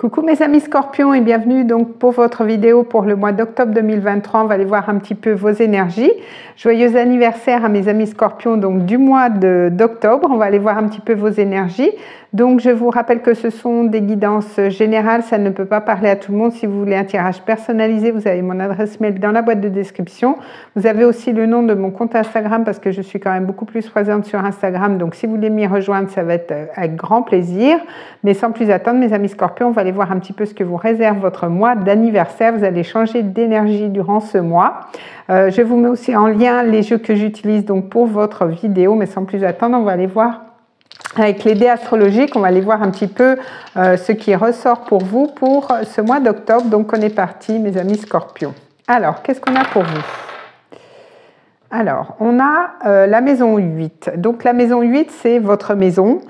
Coucou mes amis scorpions et bienvenue donc pour votre vidéo pour le mois d'octobre 2023. On va aller voir un petit peu vos énergies. Joyeux anniversaire à mes amis scorpions donc du mois d'octobre. On va aller voir un petit peu vos énergies. Donc je vous rappelle que ce sont des guidances générales, ça ne peut pas parler à tout le monde. Si vous voulez un tirage personnalisé, vous avez mon adresse mail dans la boîte de description. Vous avez aussi le nom de mon compte Instagram parce que je suis quand même beaucoup plus présente sur Instagram. Donc si vous voulez m'y rejoindre, ça va être avec grand plaisir. Mais sans plus attendre mes amis scorpions, on va aller voir un petit peu ce que vous réserve votre mois d'anniversaire. Vous allez changer d'énergie durant ce mois. Je vous mets aussi en lien les jeux que j'utilise donc pour votre vidéo. Mais sans plus attendre, on va aller voir avec les dés astrologiques, on va aller voir un petit peu ce qui ressort pour vous pour ce mois d'octobre. Donc on est parti mes amis scorpions. Alors, qu'est-ce qu'on a pour vous? Alors, on a la maison 8. Donc la maison 8, c'est votre maison.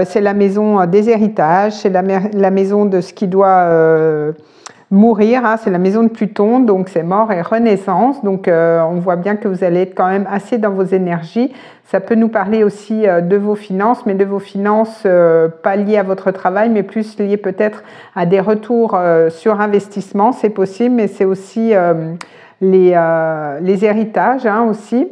C'est la maison des héritages, c'est la maison de ce qui doit mourir, hein, c'est la maison de Pluton, donc c'est mort et renaissance. Donc on voit bien que vous allez être quand même assez dans vos énergies. Ça peut nous parler aussi de vos finances, mais de vos finances pas liées à votre travail, mais plus liées peut-être à des retours sur investissement. C'est possible, mais c'est aussi les héritages hein, aussi.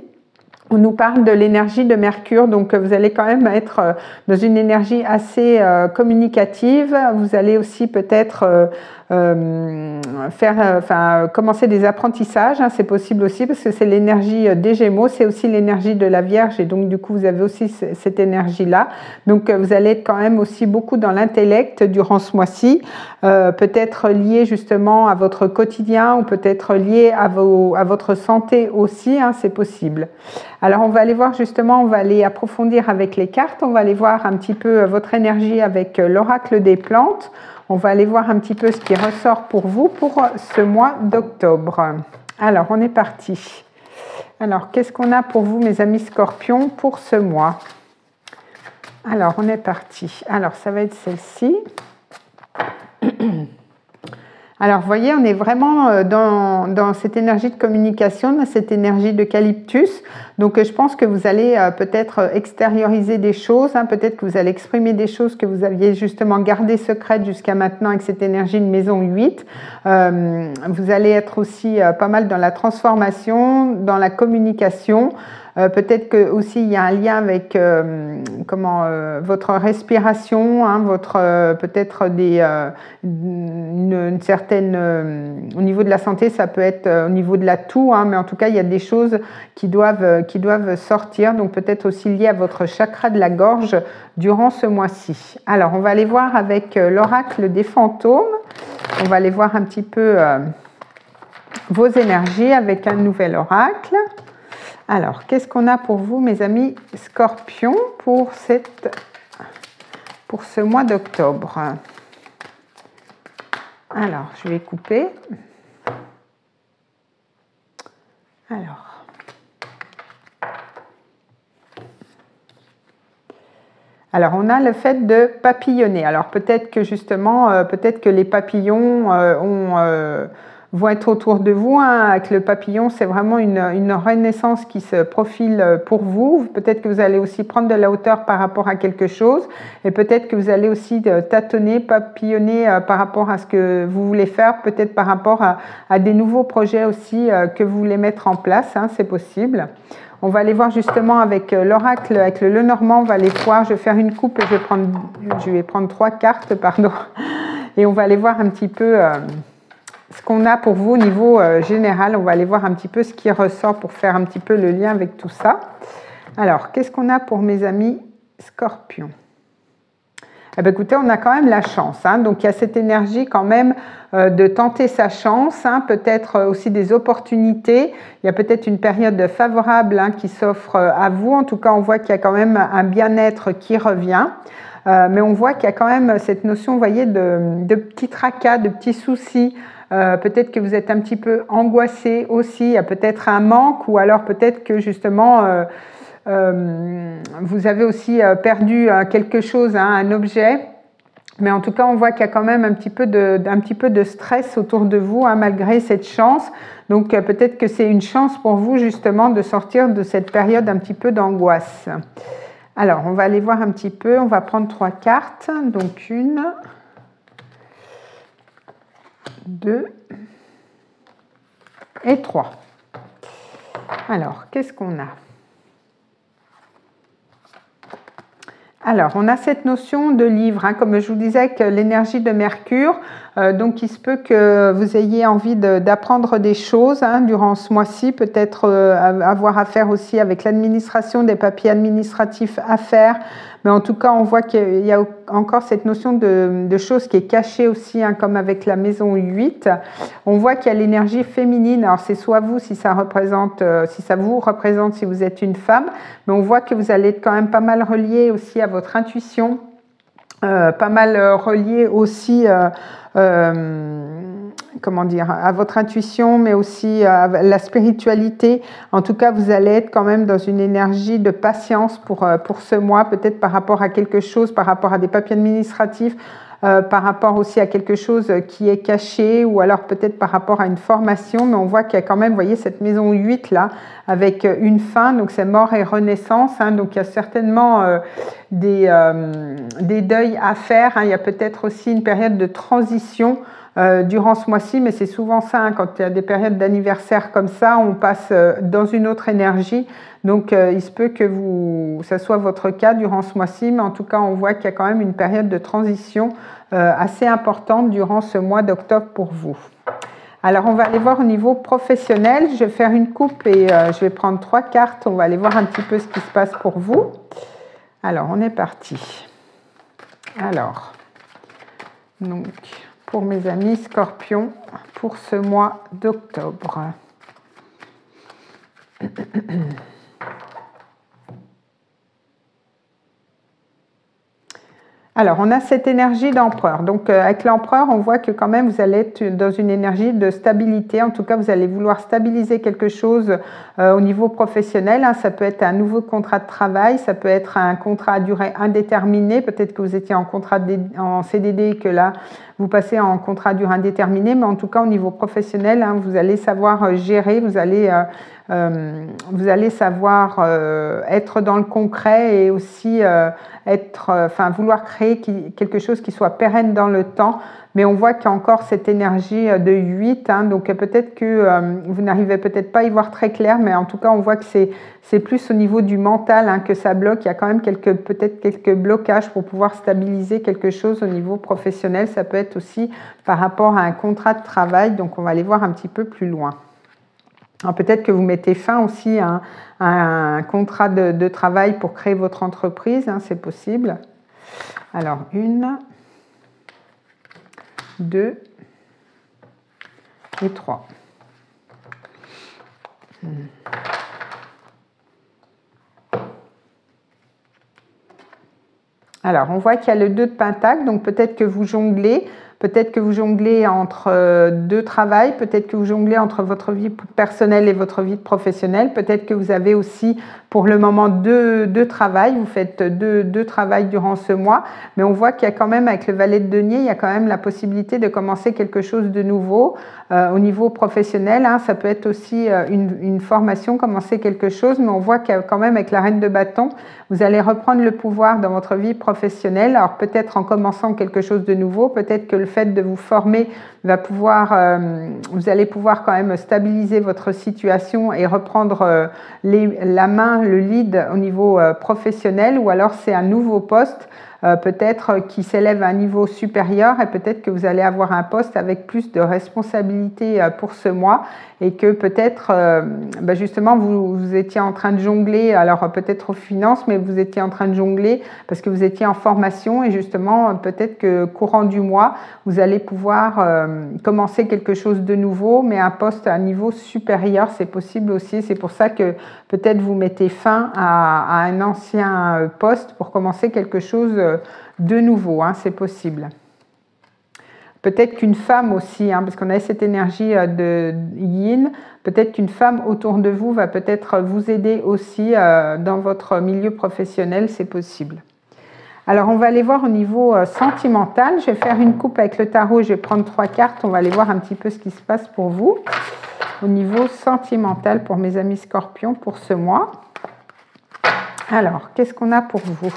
On nous parle de l'énergie de Mercure, donc vous allez quand même être dans une énergie assez communicative. Vous allez aussi peut-être commencer des apprentissages, hein, c'est possible aussi parce que c'est l'énergie des Gémeaux, c'est aussi l'énergie de la Vierge et donc du coup vous avez aussi cette énergie-là. Donc vous allez être quand même aussi beaucoup dans l'intellect durant ce mois-ci, peut-être lié justement à votre quotidien ou peut-être lié à votre santé aussi, hein, c'est possible. Alors on va aller voir justement, on va aller approfondir avec les cartes, on va aller voir un petit peu votre énergie avec l'oracle des plantes. On va aller voir un petit peu ce qui ressort pour vous pour ce mois d'octobre. Alors, on est parti. Alors, qu'est-ce qu'on a pour vous, mes amis scorpions, pour ce mois? Alors, on est parti. Alors, ça va être celle-ci. Alors, vous voyez, on est vraiment dans cette énergie de communication, dans cette énergie d'eucalyptus. Donc, je pense que vous allez peut-être extérioriser des choses, hein, peut-être que vous allez exprimer des choses que vous aviez justement gardées secrètes jusqu'à maintenant avec cette énergie de maison 8. Vous allez être aussi pas mal dans la transformation, dans la communication. Peut-être que aussi il y a un lien avec votre respiration, hein, peut-être une certaine au niveau de la santé, ça peut être au niveau de la toux, hein, mais en tout cas il y a des choses qui doivent sortir, donc peut-être aussi lié à votre chakra de la gorge durant ce mois-ci. Alors on va aller voir avec l'oracle des fantômes. On va aller voir un petit peu vos énergies avec un nouvel oracle. Alors, qu'est-ce qu'on a pour vous, mes amis scorpions, pour ce mois d'octobre? Alors, je vais couper. Alors, on a le fait de papillonner. Alors, peut-être que justement, peut-être que les papillons vont être autour de vous. Hein. Avec le papillon, c'est vraiment une renaissance qui se profile pour vous. Peut-être que vous allez aussi prendre de la hauteur par rapport à quelque chose. Et peut-être que vous allez aussi tâtonner, papillonner par rapport à ce que vous voulez faire. Peut-être par rapport à des nouveaux projets aussi que vous voulez mettre en place. Hein, c'est possible. On va aller voir justement avec l'oracle, avec le Lenormand, on va aller voir, je vais faire une coupe et je vais prendre 3 cartes, pardon. Et on va aller voir un petit peu ce qu'on a pour vous au niveau général. On va aller voir un petit peu ce qui ressort pour faire un petit peu le lien avec tout ça. Alors, qu'est-ce qu'on a pour mes amis scorpions? Eh bien, écoutez, on a quand même la chance. Hein. Donc, il y a cette énergie quand même de tenter sa chance, hein, peut-être aussi des opportunités. Il y a peut-être une période favorable hein, qui s'offre à vous. En tout cas, on voit qu'il y a quand même un bien-être qui revient. Mais on voit qu'il y a quand même cette notion, vous voyez, de petits tracas, de petits soucis. Peut-être que vous êtes un petit peu angoissé aussi. Il y a peut-être un manque ou alors peut-être que justement... vous avez aussi perdu quelque chose, hein, un objet, mais en tout cas on voit qu'il y a quand même un petit peu de stress autour de vous hein, malgré cette chance. Donc peut-être que c'est une chance pour vous justement de sortir de cette période un petit peu d'angoisse. Alors on va aller voir un petit peu, on va prendre 3 cartes, donc une, 2 et 3. Alors, qu'est-ce qu'on a? Alors, on a cette notion de livre, hein, comme je vous disais, avec l'énergie de Mercure. Donc, il se peut que vous ayez envie d'apprendre des choses hein, durant ce mois-ci, peut-être avoir affaire aussi avec l'administration, des papiers administratifs à faire. Mais en tout cas, on voit qu'il y a encore cette notion de choses qui est cachée aussi, hein, comme avec la maison 8. On voit qu'il y a l'énergie féminine. Alors, c'est soit vous, si ça vous représente, si vous êtes une femme. Mais on voit que vous allez être quand même pas mal relié aussi à votre intuition. Pas mal relié aussi comment dire, à votre intuition, mais aussi à la spiritualité. En tout cas, vous allez être quand même dans une énergie de patience pour ce mois, peut-être par rapport à quelque chose, par rapport à des papiers administratifs, par rapport aussi à quelque chose qui est caché, ou alors peut-être par rapport à une formation, mais on voit qu'il y a quand même, vous voyez, cette maison 8 là, avec une fin, donc c'est mort et renaissance, hein, donc il y a certainement des deuils à faire, hein, il y a peut-être aussi une période de transition durant ce mois-ci, mais c'est souvent ça, hein, quand il y a des périodes d'anniversaire comme ça, on passe dans une autre énergie. Donc, il se peut que ça soit votre cas durant ce mois-ci, mais en tout cas, on voit qu'il y a quand même une période de transition assez importante durant ce mois d'octobre pour vous. Alors, on va aller voir au niveau professionnel. Je vais faire une coupe et je vais prendre 3 cartes. On va aller voir un petit peu ce qui se passe pour vous. Alors, on est parti. Alors, donc, pour mes amis Scorpions, pour ce mois d'octobre. Alors, on a cette énergie d'empereur. Donc, avec l'empereur, on voit que quand même, vous allez être dans une énergie de stabilité. En tout cas, vous allez vouloir stabiliser quelque chose au niveau professionnel. Hein. Ça peut être un nouveau contrat de travail, ça peut être un contrat à durée indéterminée. Peut-être que vous étiez en CDD et que là, vous passez en contrat à durée indéterminée. Mais en tout cas, au niveau professionnel, hein, vous allez savoir gérer, vous allez savoir être dans le concret et aussi vouloir créer quelque chose qui soit pérenne dans le temps. Mais on voit qu'il y a encore cette énergie de 8, hein, donc peut-être que vous n'arrivez peut-être pas à y voir très clair, mais en tout cas on voit que c'est plus au niveau du mental hein, que ça bloque. Il y a quand même peut-être quelques blocages pour pouvoir stabiliser quelque chose au niveau professionnel. Ça peut être aussi par rapport à un contrat de travail, donc on va aller voir un petit peu plus loin. Peut-être que vous mettez fin aussi à un contrat de travail pour créer votre entreprise, hein, c'est possible. Alors, 1, 2 et 3. Alors, on voit qu'il y a le 2 de Pentacle, donc peut-être que vous jonglez. Peut-être que vous jonglez entre 2 travails, peut-être que vous jonglez entre votre vie personnelle et votre vie professionnelle, peut-être que vous avez aussi pour le moment deux travails, vous faites deux travails durant ce mois, mais on voit qu'il y a quand même, avec le valet de denier, il y a quand même la possibilité de commencer quelque chose de nouveau au niveau professionnel. Hein, ça peut être aussi une formation, commencer quelque chose, mais on voit qu'il y a quand même, avec la reine de bâton, vous allez reprendre le pouvoir dans votre vie professionnelle. Alors peut-être en commençant quelque chose de nouveau, peut-être que le fait de vous former va pouvoir, vous allez pouvoir quand même stabiliser votre situation et reprendre la main, le lead au niveau professionnel, ou alors c'est un nouveau poste peut-être qui s'élève à un niveau supérieur, et peut-être que vous allez avoir un poste avec plus de responsabilités pour ce mois, et que peut-être justement vous étiez en train de jongler, alors peut-être aux finances, mais vous étiez en train de jongler parce que vous étiez en formation, et justement peut-être que courant du mois vous allez pouvoir commencer quelque chose de nouveau, mais un poste à un niveau supérieur, c'est possible aussi. C'est pour ça que peut-être vous mettez fin à un ancien poste pour commencer quelque chose de nouveau, hein, c'est possible. Peut-être qu'une femme aussi, hein, parce qu'on a cette énergie de yin, peut-être qu'une femme autour de vous va peut-être vous aider aussi dans votre milieu professionnel, c'est possible. Alors, on va aller voir au niveau sentimental. Je vais faire une coupe avec le tarot, je vais prendre 3 cartes, on va aller voir un petit peu ce qui se passe pour vous. Au niveau sentimental pour mes amis Scorpions pour ce mois. Alors, qu'est-ce qu'on a pour vous ?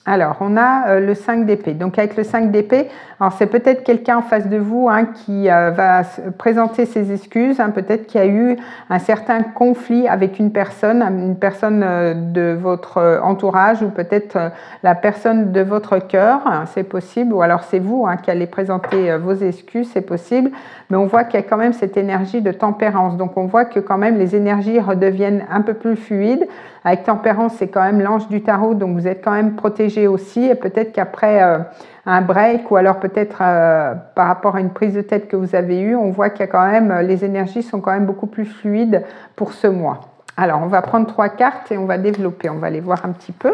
Alors, on a le 5 d'épée. Donc, avec le 5 d'épée, alors c'est peut-être quelqu'un en face de vous hein, qui va présenter ses excuses. Hein, peut-être qu'il y a eu un certain conflit avec une personne de votre entourage ou peut-être la personne de votre cœur. Hein, c'est possible. Ou alors c'est vous hein, qui allez présenter vos excuses, c'est possible. Mais on voit qu'il y a quand même cette énergie de tempérance. Donc, on voit que quand même les énergies redeviennent un peu plus fluides. Avec tempérance, c'est quand même l'ange du tarot, donc vous êtes quand même protégé aussi. Et peut-être qu'après un break ou alors peut-être par rapport à une prise de tête que vous avez eue, on voit qu'il y a quand même, les énergies sont quand même beaucoup plus fluides pour ce mois. Alors, on va prendre 3 cartes et on va développer. On va les voir un petit peu.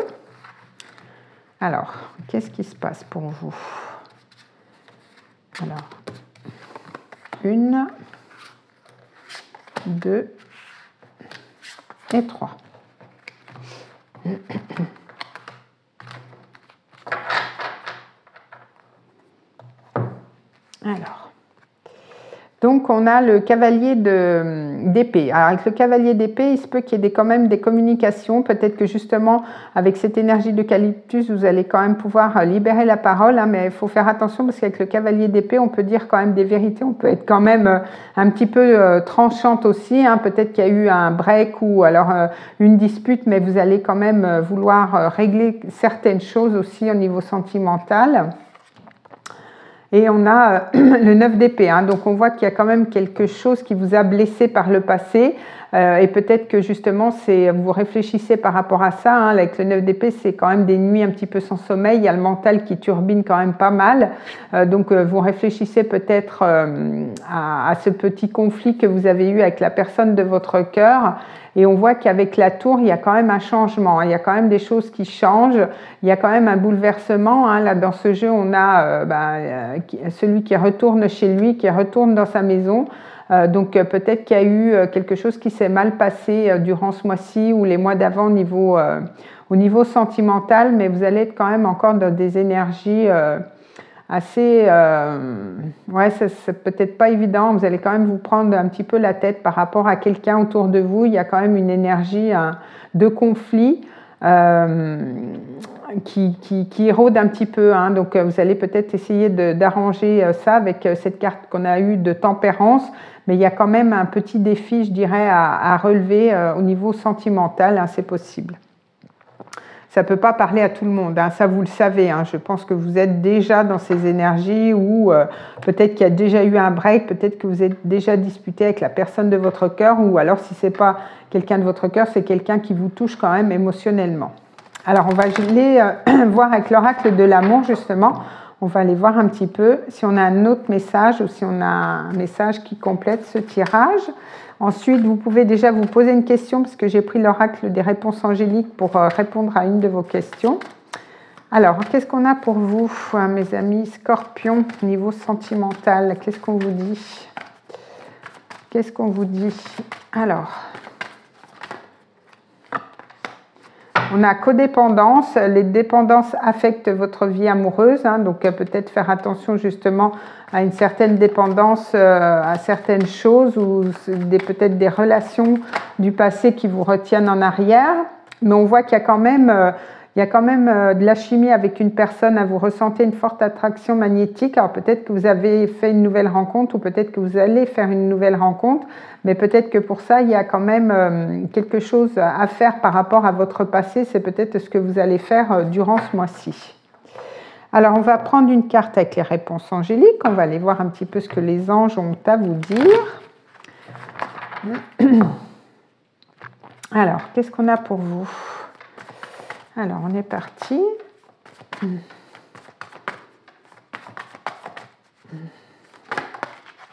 Alors, qu'est-ce qui se passe pour vous? Alors, 1, 2 et 3. Alors, donc on a le cavalier d'épée. Alors avec le cavalier d'épée, il se peut qu'il y ait quand même des communications. Peut-être que justement, avec cette énergie d'eucalyptus, vous allez quand même pouvoir libérer la parole. Hein, mais il faut faire attention parce qu'avec le cavalier d'épée, on peut dire quand même des vérités. On peut être quand même un petit peu tranchante aussi. Hein. Peut-être qu'il y a eu un break ou alors une dispute, mais vous allez quand même vouloir régler certaines choses aussi au niveau sentimental. Et on a le 9 d'épée, hein, donc on voit qu'il y a quand même quelque chose qui vous a blessé par le passé et peut-être que justement vous réfléchissez par rapport à ça, hein, avec le 9 d'épée c'est quand même des nuits un petit peu sans sommeil, il y a le mental qui turbine quand même pas mal, donc vous réfléchissez peut-être à ce petit conflit que vous avez eu avec la personne de votre cœur. Et on voit qu'avec la tour, il y a quand même un changement. Il y a quand même des choses qui changent. Il y a quand même un bouleversement. Hein. Là, dans ce jeu, on a celui qui retourne chez lui, qui retourne dans sa maison. Donc peut-être qu'il y a eu quelque chose qui s'est mal passé durant ce mois-ci ou les mois d'avant au niveau sentimental. Mais vous allez être quand même encore dans des énergies assez... ouais, c'est peut-être pas évident. Vous allez quand même vous prendre un petit peu la tête par rapport à quelqu'un autour de vous. Il y a quand même une énergie de conflit qui érode un petit peu. Hein. Donc, vous allez peut-être essayer d'arranger ça avec cette carte qu'on a eue de tempérance. Mais il y a quand même un petit défi, je dirais, à relever au niveau sentimental. Hein, c'est possible. Ça ne peut pas parler à tout le monde, hein, ça vous le savez. Hein, je pense que vous êtes déjà dans ces énergies ou peut-être qu'il y a déjà eu un break, peut-être que vous êtes déjà disputé avec la personne de votre cœur ou alors si ce n'est pas quelqu'un de votre cœur, c'est quelqu'un qui vous touche quand même émotionnellement. Alors on va aller voir avec l'oracle de l'amour justement, on va aller voir un petit peu si on a un autre message ou si on a un message qui complète ce tirage. Ensuite, vous pouvez déjà vous poser une question parce que j'ai pris l'oracle des réponses angéliques pour répondre à une de vos questions. Alors, qu'est-ce qu'on a pour vous, mes amis Scorpion, niveau sentimental? Qu'est-ce qu'on vous dit? Qu'est-ce qu'on vous dit? Alors, on a codépendance. Les dépendances affectent votre vie amoureuse, hein, donc peut-être faire attention justement à une certaine dépendance à certaines choses ou peut-être des relations du passé qui vous retiennent en arrière. Mais on voit qu'il y a quand même, de la chimie avec une personne, vous ressentez une forte attraction magnétique. Alors peut-être que vous avez fait une nouvelle rencontre ou peut-être que vous allez faire une nouvelle rencontre, mais peut-être que pour ça, il y a quand même quelque chose à faire par rapport à votre passé. C'est peut-être ce que vous allez faire durant ce mois-ci. Alors, on va prendre une carte avec les réponses angéliques. On va aller voir un petit peu ce que les anges ont à vous dire. Alors, qu'est-ce qu'on a pour vous? Alors, on est parti.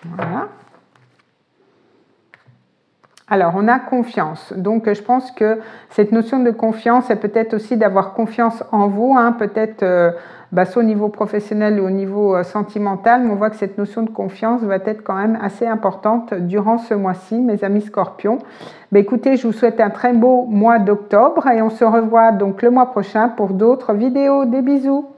Voilà. Alors, on a confiance. Donc, je pense que cette notion de confiance, c'est peut-être aussi d'avoir confiance en vous, hein, peut-être soit au niveau professionnel ou au niveau sentimental, mais on voit que cette notion de confiance va être quand même assez importante durant ce mois-ci, mes amis Scorpions. Écoutez, je vous souhaite un très beau mois d'octobre et on se revoit donc le mois prochain pour d'autres vidéos. Des bisous!